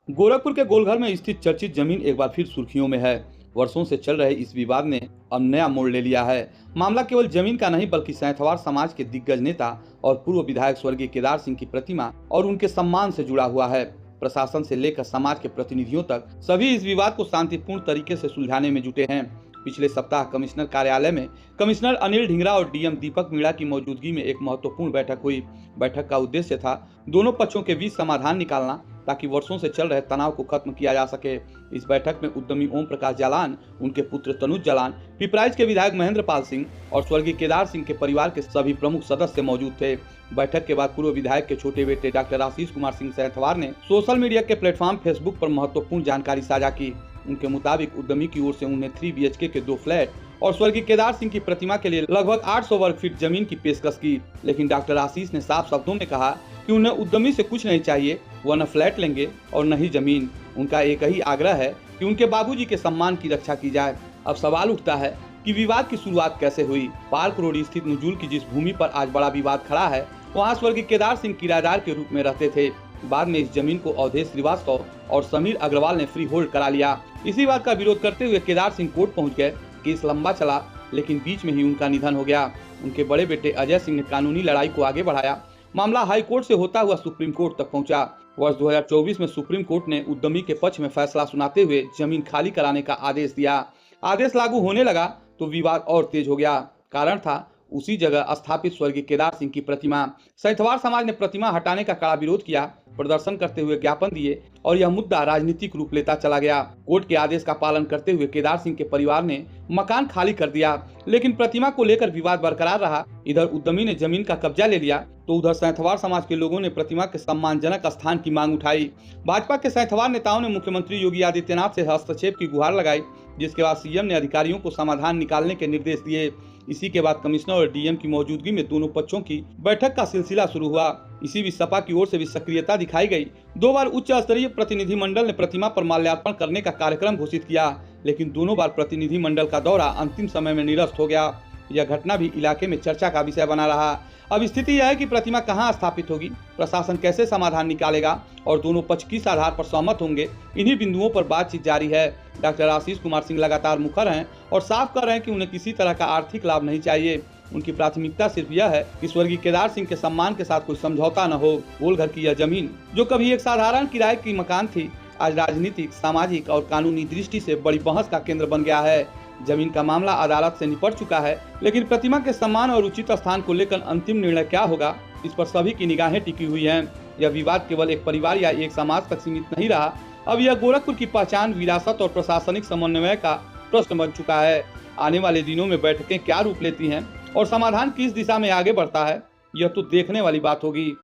गोरखपुर के गोलघर में स्थित चर्चित जमीन एक बार फिर सुर्खियों में है। वर्षों से चल रहे इस विवाद ने अब नया मोड़ ले लिया है। मामला केवल जमीन का नहीं बल्कि सैंथवार समाज के दिग्गज नेता और पूर्व विधायक स्वर्गीय केदार सिंह की प्रतिमा और उनके सम्मान से जुड़ा हुआ है। प्रशासन से लेकर समाज के प्रतिनिधियों तक सभी इस विवाद को शांतिपूर्ण तरीके से सुलझाने में जुटे हैं। पिछले सप्ताह कमिश्नर कार्यालय में कमिश्नर अनिल ढिंगरा और डीएम दीपक मीणा की मौजूदगी में एक महत्वपूर्ण बैठक हुई। बैठक का उद्देश्य था दोनों पक्षों के बीच समाधान निकालना ताकि वर्षों से चल रहे तनाव को खत्म किया जा सके। इस बैठक में उद्यमी ओम प्रकाश जालान, उनके पुत्र तनुज जालान, पिपराइच के विधायक महेंद्र पाल सिंह और स्वर्गीय केदार सिंह के परिवार के सभी प्रमुख सदस्य मौजूद थे। बैठक के बाद पूर्व विधायक के छोटे बेटे डॉक्टर आशीष कुमार सिंह सैंथवार ने सोशल मीडिया के प्लेटफॉर्म फेसबुक पर महत्वपूर्ण जानकारी साझा की। उनके मुताबिक उद्यमी की ओर से उन्हें 3 BHK के 2 फ्लैट और स्वर्गीय केदार सिंह की प्रतिमा के लिए लगभग 800 वर्ग फीट जमीन की पेशकश की। लेकिन डॉक्टर आशीष ने साफ शब्दों में कहा कि उन्हें उद्यमी से कुछ नहीं चाहिए, वह न फ्लैट लेंगे और न ही जमीन। उनका एक ही आग्रह है कि उनके बाबूजी के सम्मान की रक्षा की जाए। अब सवाल उठता है कि विवाद की शुरुआत कैसे हुई। पार्क रोड स्थित नजुल की जिस भूमि पर आज बड़ा विवाद खड़ा है, वहाँ स्वर्गीय केदार सिंह किराएदार के रूप में रहते थे। बाद में इस जमीन को अवधेश श्रीवास्तव और समीर अग्रवाल ने फ्री होल्ड करा लिया। इसी बात का विरोध करते हुए केदार सिंह कोर्ट पहुंच गए। केस लंबा चला, लेकिन बीच में ही उनका निधन हो गया। उनके बड़े बेटे अजय सिंह ने कानूनी लड़ाई को आगे बढ़ाया। मामला हाई कोर्ट से होता हुआ सुप्रीम कोर्ट तक पहुंचा। वर्ष 2024 में सुप्रीम कोर्ट ने उद्यमी के पक्ष में फैसला सुनाते हुए जमीन खाली कराने का आदेश दिया। आदेश लागू होने लगा तो विवाद और तेज हो गया। कारण था उसी जगह स्थापित स्वर्गीय केदार सिंह की प्रतिमा। सैंथवार समाज ने प्रतिमा हटाने का कड़ा विरोध किया, प्रदर्शन करते हुए ज्ञापन दिए और यह मुद्दा राजनीतिक रूप लेता चला गया। कोर्ट के आदेश का पालन करते हुए केदार सिंह के परिवार ने मकान खाली कर दिया, लेकिन प्रतिमा को लेकर विवाद बरकरार रहा। इधर उद्यमी ने जमीन का कब्जा ले लिया तो उधर सैंथवार समाज के लोगों ने प्रतिमा के सम्मानजनक स्थान की मांग उठाई। भाजपा के सैंथवार नेताओं ने मुख्यमंत्री योगी आदित्यनाथ से हस्तक्षेप की गुहार लगाई, जिसके बाद सीएम ने अधिकारियों को समाधान निकालने के निर्देश दिए। इसी के बाद कमिश्नर और डीएम की मौजूदगी में दोनों पक्षों की बैठक का सिलसिला शुरू हुआ। इसी बीच सपा की ओर से भी सक्रियता दिखाई गई। 2 बार उच्च स्तरीय प्रतिनिधि मंडल ने प्रतिमा पर माल्यार्पण करने का कार्यक्रम घोषित किया, लेकिन दोनों बार प्रतिनिधि मंडल का दौरा अंतिम समय में निरस्त हो गया। यह घटना भी इलाके में चर्चा का विषय बना रहा। अब स्थिति यह है कि प्रतिमा कहां स्थापित होगी, प्रशासन कैसे समाधान निकालेगा और दोनों पक्ष किस आधार पर सहमत होंगे, इन्हीं बिंदुओं पर बातचीत जारी है। डॉक्टर आशीष कुमार सिंह लगातार मुखर हैं और साफ कर रहे हैं कि उन्हें किसी तरह का आर्थिक लाभ नहीं चाहिए। उनकी प्राथमिकता सिर्फ यह है कि स्वर्गीय केदार सिंह के सम्मान के साथ कोई समझौता न हो। गोलघर की यह जमीन, जो कभी एक साधारण किराए की मकान थी, आज राजनीतिक, सामाजिक और कानूनी दृष्टि से बड़ी बहस का केंद्र बन गया है। जमीन का मामला अदालत से निपट चुका है, लेकिन प्रतिमा के सम्मान और उचित स्थान को लेकर अंतिम निर्णय क्या होगा, इस पर सभी की निगाहें टिकी हुई हैं। यह विवाद केवल एक परिवार या एक समाज तक सीमित नहीं रहा। अब यह गोरखपुर की पहचान, विरासत और प्रशासनिक समन्वय का प्रश्न बन चुका है। आने वाले दिनों में बैठकें क्या रूप लेती हैं और समाधान किस दिशा में आगे बढ़ता है, यह तो देखने वाली बात होगी।